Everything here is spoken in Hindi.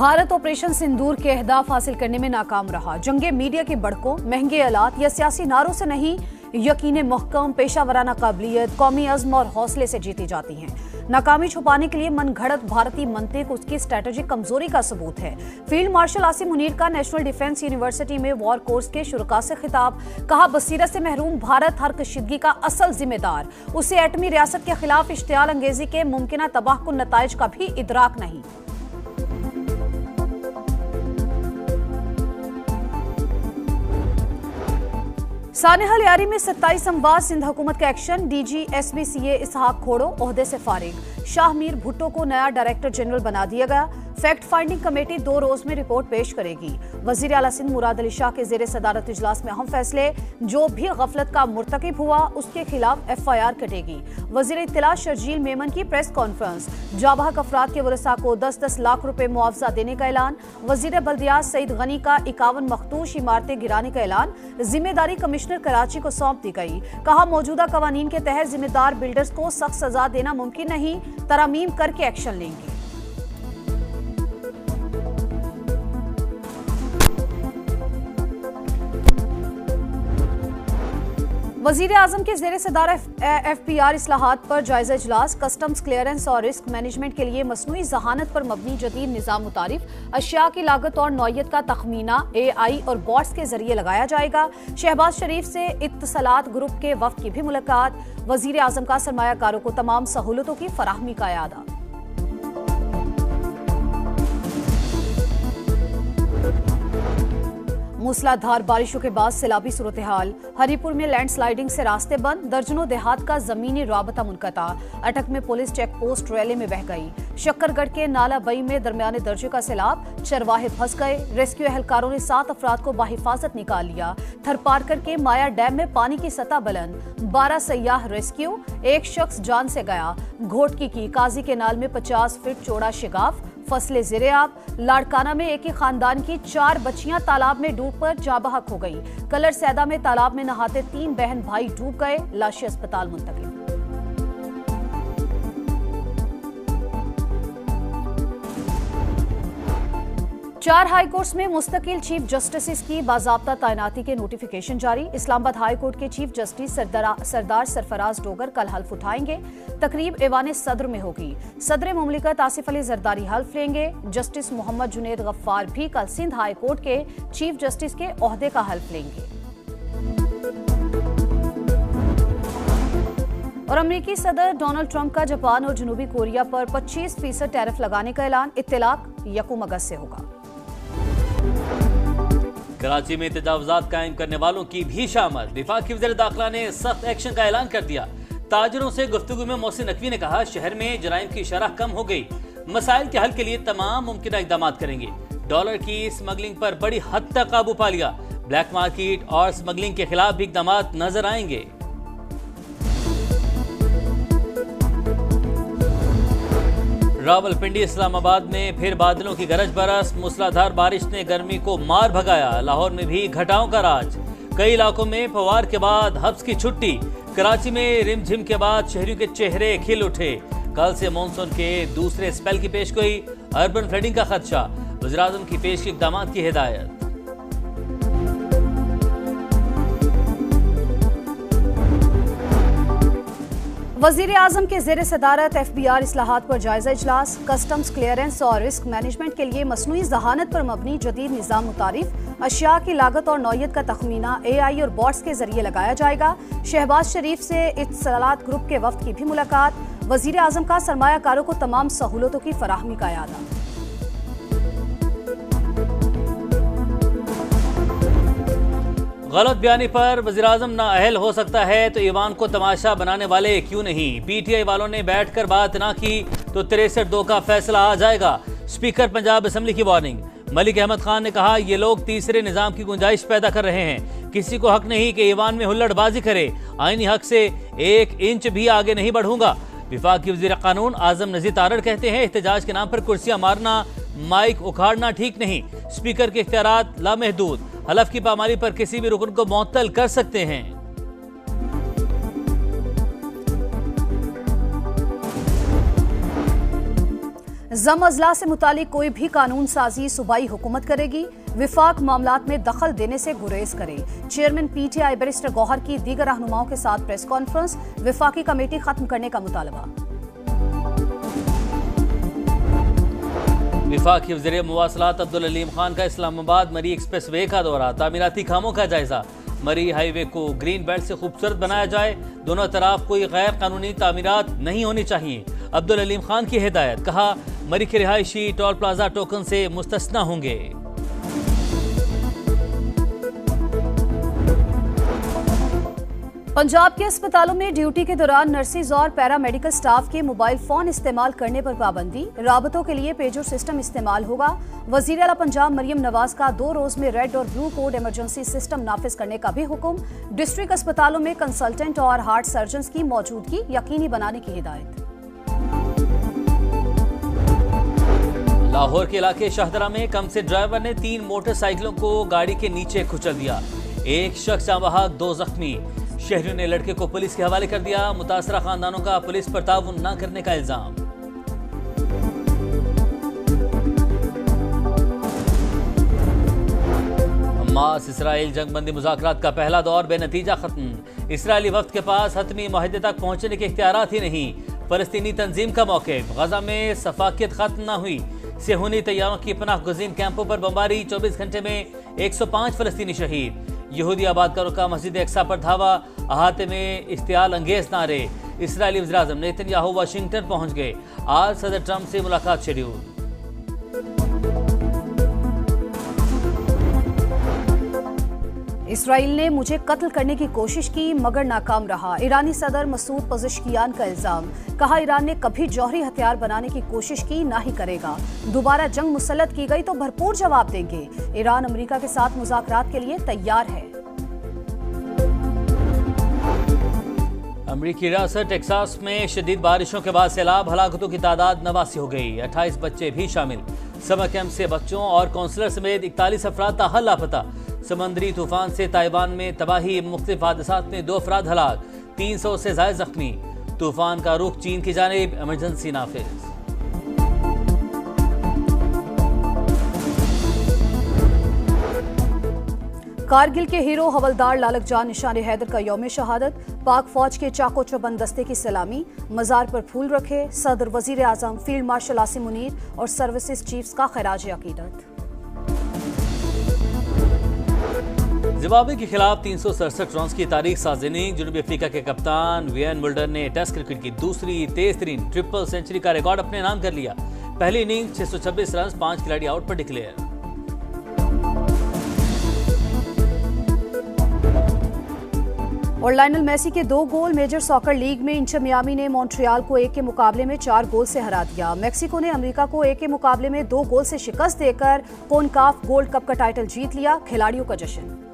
भारत ऑपरेशन सिंदूर के अहदाफ हासिल करने में नाकाम रहा। जंगे मीडिया की बढ़कों, महंगे आलात या सियासी नारों से नहीं, यकीन महकम, पेशावराना काबिलियत, कौमी अज़्म और हौसले से जीती जाती हैं। नाकामी छुपाने के लिए मनगढ़ंत भारतीय मंतिक उसकी स्ट्रेटेजिक कमजोरी का सबूत है। फील्ड मार्शल आसिम मुनीर का नेशनल डिफेंस यूनिवर्सिटी में वॉर कोर्स के शुरुका से खिताब, कहा बसीरत से महरूम भारत हर कशीदगी का असल जिम्मेदार, उसे एटमी रियासत के खिलाफ इश्तियाल अंगेजी के मुमकिन तबाहकुन नताइज का भी इदराक नहीं। सानेहा लियारी में 27 अमवाज, सिंध हुकूमत का एक्शन, डीजी SBCA इसहाक खोड़ो ओहदे से फारिग। शाह मीर भुट्टो को नया डायरेक्टर जनरल बना दिया गया। फैक्ट फाइंडिंग कमेटी 2 रोज में रिपोर्ट पेश करेगी। वजीर आला सिंध मुराद अली शाह के जेर सदारत इजलास में अहम फैसले, जो भी गफलत का मुर्तकिब हुआ उसके खिलाफ FIR कटेगी। वजीर इत्तला शर्जील मेमन की प्रेस कॉन्फ्रेंस, जाबाहक अफराद के वरसा को 10-10 लाख रुपए मुआवजा देने का ऐलान। वजीर बल्दियात सईद गनी का 51 मखदूश इमारतें गिराने का ऐलान। जिम्मेदारी कमिश्नर कराची को सौंप दी गई। कहा मौजूदा कवानीन के तहत जिम्मेदार बिल्डर्स को सख्त सजा देना मुमकिन नहीं, तरमीम करके एक्शन लेंगे। वजीर आजम के जेर सदार FPR इस्लाहात पर जायजा इजलास, कस्टम्स क्लियरेंस और रिस्क मैनेजमेंट के लिए मसनूई जहानत पर मबनी जदीद निज़ाम मुतारिफ, अशिया की लागत और नौयत का तखमीना AI और बॉट्स के जरिए लगाया जाएगा। शहबाज शरीफ से इत्तसलात ग्रुप के वफ्द की भी मुलाकात। वजीर आजम का सरमायाकारों को तमाम सहूलतों की फराहमी का यादा। मूसलाधार बारिशों के बाद सैलाबी सूरत हाल, हरिपुर में लैंडस्लाइडिंग से रास्ते बंद, दर्जनों देहात का जमीनी राबता मुनक़ता। अटक में पुलिस चेक पोस्ट रैली में बह गई। शक्करगढ़ के नाला बई में दरमियाने दर्जे का सैलाब, चरवाहे फंस गए। रेस्क्यू एहलकारों ने 7 अफराद को बाहिफाजत निकाल लिया। थरपारकर के माया डैम में पानी की सतह बुलंद, 12 सयाह रेस्क्यू, 1 शख्स जान से गया। घोटकी की काजी केनाल में 50 फीट चौड़ा शिगाफ, फसलें ज़ेरे-आब। लाड़काना में एक ही खानदान की 4 बच्चियां तालाब में डूबकर जाबहक हो गई। कलर सैदा में तालाब में नहाते 3 बहन भाई डूब गए, लाशें अस्पताल मुंतकिल। 4 हाई कोर्ट्स में मुस्तकिल चीफ जस्टिस की बाज़ाब्ता तैनाती के नोटिफिकेशन जारी। इस्लामाबाद हाई कोर्ट के चीफ जस्टिस सरदार सरफराज डोगर कल हल्फ उठाएंगे। तकरीब ऐवान सदर में होगी। सदर मुमलिकत आसिफ अली जरदारी हल्फ लेंगे। जस्टिस मोहम्मद जुनैद गफ्फार भी कल सिंध हाई कोर्ट के चीफ जस्टिस के ओहदे का हल्फ लेंगे। और अमेरिकी सदर डोनाल्ड ट्रंप का जापान और जनूबी कोरिया पर 25% टैरिफ लगाने का ऐलान। इत्तलाक 1 अगस्त से होगा। कराची में तजावुजात कायम करने वालों की भी शामत। विफाकी वज़ीर दाखिला ने सख्त एक्शन का ऐलान कर दिया। ताजरों से गुफ्तगू में मोहसिन नकवी ने कहा शहर में जराइम की शरह कम हो गई, मसाइल के हल के लिए तमाम मुमकिन इक़दाम करेंगे। डॉलर की स्मगलिंग पर बड़ी हद तक काबू पा लिया। ब्लैक मार्केट और स्मगलिंग के खिलाफ भी इक़दाम नजर आएंगे। रावलपिंडी इस्लामाबाद में फिर बादलों की गरज बरस, मूसलाधार बारिश ने गर्मी को मार भगाया। लाहौर में भी घटाओं का राज, कई इलाकों में फवार के बाद हब्स की छुट्टी। कराची में रिमझिम के बाद शहरियों के चेहरे खिल उठे। कल से मानसून के दूसरे स्पेल की पेशगोई, अर्बन फ्लडिंग का खदशा, वज़ीर आज़म की पेश के इक़दामात की हिदायत। वजीर आजम के जेर सदारत FBR इस्लाहात पर जायजा इजलास, कस्टम्स क्लियरेंस और रिस्क मैनेजमेंट के लिए मसनूई जहानत पर मबनी जदीद निज़ाम मुतारिफ, अशिया की लागत और नौयत का तखमीना AI और बॉट्स के जरिए लगाया जाएगा। शहबाज शरीफ से इत्तसलात ग्रुप के वफ्द की भी मुलाकात। वजीर आजम का सरमायाकारों को तमाम सहूलतों की फराहमी का यादा। गलत बयानी पर वज़ीर आज़म नाअहल हो सकता है तो ईवान को तमाशा बनाने वाले क्यों नहीं। PTI वालों ने बैठकर बात ना की तो 63-2 का फैसला आ जाएगा। स्पीकर पंजाब असम्बली की वार्निंग। मलिक अहमद खान ने कहा ये लोग तीसरे निज़ाम की गुंजाइश पैदा कर रहे हैं। किसी को हक नहीं कि ईवान में हुल्लड़बाजी करे। आईनी हक से 1 इंच भी आगे नहीं बढ़ूंगा। विफाकी वज़ीर कानून आजम नज़ीर तारड़ कहते हैं एहतजाज के नाम पर कुर्सियां मारना, माइक उखाड़ना ठीक नहीं। स्पीकर के इख्तियारात लामहदूद, हलफ की पामाली पर किसी भी रुकन को मुअत्तल कर सकते हैं। जम अजला से मुतालिक कोई भी कानून साजी सूबाई हुकूमत करेगी, विफाक मामलात में दखल देने से गुरेज करे। चेयरमैन पीटीआई बैरिस्टर गौहर की दीगर रहनुमाओं के साथ प्रेस कॉन्फ्रेंस, विफाकी कमेटी खत्म करने का मुतालबा। विफाकी वज़ीर मुवासलात अब्दुल अलीम खान का इस्लामाबाद मरी एक्सप्रेस वे का दौरा, तामीराती कामों का जायजा। मरी हाईवे को ग्रीन बेल्ट से खूबसूरत बनाया जाए, दोनों तरफ कोई गैर कानूनी तामीरात नहीं होनी चाहिए। अब्दुल अलीम खान की हिदायत, कहा मरी के रिहायशी टोल प्लाजा टोकन से मुस्तस्ना होंगे। पंजाब के अस्पतालों में ड्यूटी के दौरान नर्सिस और पैरामेडिकल स्टाफ के मोबाइल फोन इस्तेमाल करने पर पाबंदी, राबतों के लिए पेजर सिस्टम इस्तेमाल होगा। वजीर आला पंजाब मरियम नवाज का 2 रोज में रेड और ब्लू कोड इमरजेंसी सिस्टम नाफिज करने का भी हुक्म। डिस्ट्रिक्ट अस्पतालों में कंसल्टेंट और हार्ट सर्जन की मौजूदगी यकीनी बनाने की हिदायत। लाहौर के इलाके शाहदरा में कम से ड्राइवर ने 3 मोटरसाइकिलों को गाड़ी के नीचे कुचल दिया, एक शख्स जांबाहक 2 जख्मी। शहरियों ने लड़के को पुलिस के हवाले कर दिया, मुतासरा खानदानों का पुलिस पर ताउन न करने का इल्जाम। हमास इसराइल जंगबंदी मुज़ाकरात का पहला दौर बेनतीजा खत्म। इसराइली वफ्द के पास हतमी मुआहदे तक पहुंचने के इख्तियारात ही नहीं। फलस्तीनी तंजीम का मौक़िफ़, गजा में सफाकियत खत्म न हुई। सेहूनी तैयारों की पनाह गुज़ीन कैंपों पर बमबारी, 24 घंटे में 105 फलस्तीनी शहीद। यहूदी आबादकारों का मस्जिद अक्सा पर धावा, अहाते में इश्तियाल अंगेज नारे। इसराइली वज़ीर आज़म नेतन्याहू वाशिंगटन पहुंच गए, आज सदर ट्रंप से मुलाकात शेड्यूल। इसराइल ने मुझे कत्ल करने की कोशिश की मगर नाकाम रहा, ईरानी सदर मसूद पज़ेश्कियान का इल्जाम। कहा ईरान ने कभी जौहरी हथियार बनाने की कोशिश की, ना ही करेगा। दोबारा जंग मुसल्लत की गई तो भरपूर जवाब देंगे। ईरान अमेरिका के साथ मुज़ाकरात के लिए तैयार है। अमरीकी रियासत टेक्सास में शदीद बारिशों के बाद सैलाब, हलाकतों की तादाद 89 हो गई, 28 बच्चे भी शामिल। समर कैंप से बच्चों और काउंसलर समेत 41 अफराद ताहल लापता। समंदरी तूफान से ताइवान में तबाही, मुख्तलिफ हादसात में 2 अफराद हलाक, 300 से ज़ायद जख्मी। तूफान का रुख चीन की जानिब, इमरजेंसी नाफिज। कारगिल के हीरो हवलदार लालक जान निशान हैदर का यौम शहादत, पाक फौज के चाको चौबंद दस्ते की सलामी, मजार पर फूल रखे। सदर, वजीर आजम, फील्ड मार्शल आसिम मुनीर और सर्विसेज चीफ्स का खराज अकीदत। जिम्बाब्वे के खिलाफ 367 रन की तारीख साज इनिंग, जनूबी अफ्रीका के कप्तान वियन मुल्डर ने टेस्ट क्रिकेट की दूसरी तेज तरीन ट्रिपल सेंचुरी का रिकॉर्ड अपने नाम कर लिया। पहली इनिंग 626 रन, 5 खिलाड़ी आउट पर डिक्लेयर। और लायनल मेसी के 2 गोल। मेजर सॉकर लीग में इंटर मियामी ने मॉन्ट्रियल को 1 के मुकाबले में 4 गोल से हरा दिया। मेक्सिको ने अमेरिका को 1 के मुकाबले में 2 गोल से शिकस्त देकर कॉनकाफ गोल्ड कप का टाइटल जीत लिया। खिलाड़ियों का जश्न।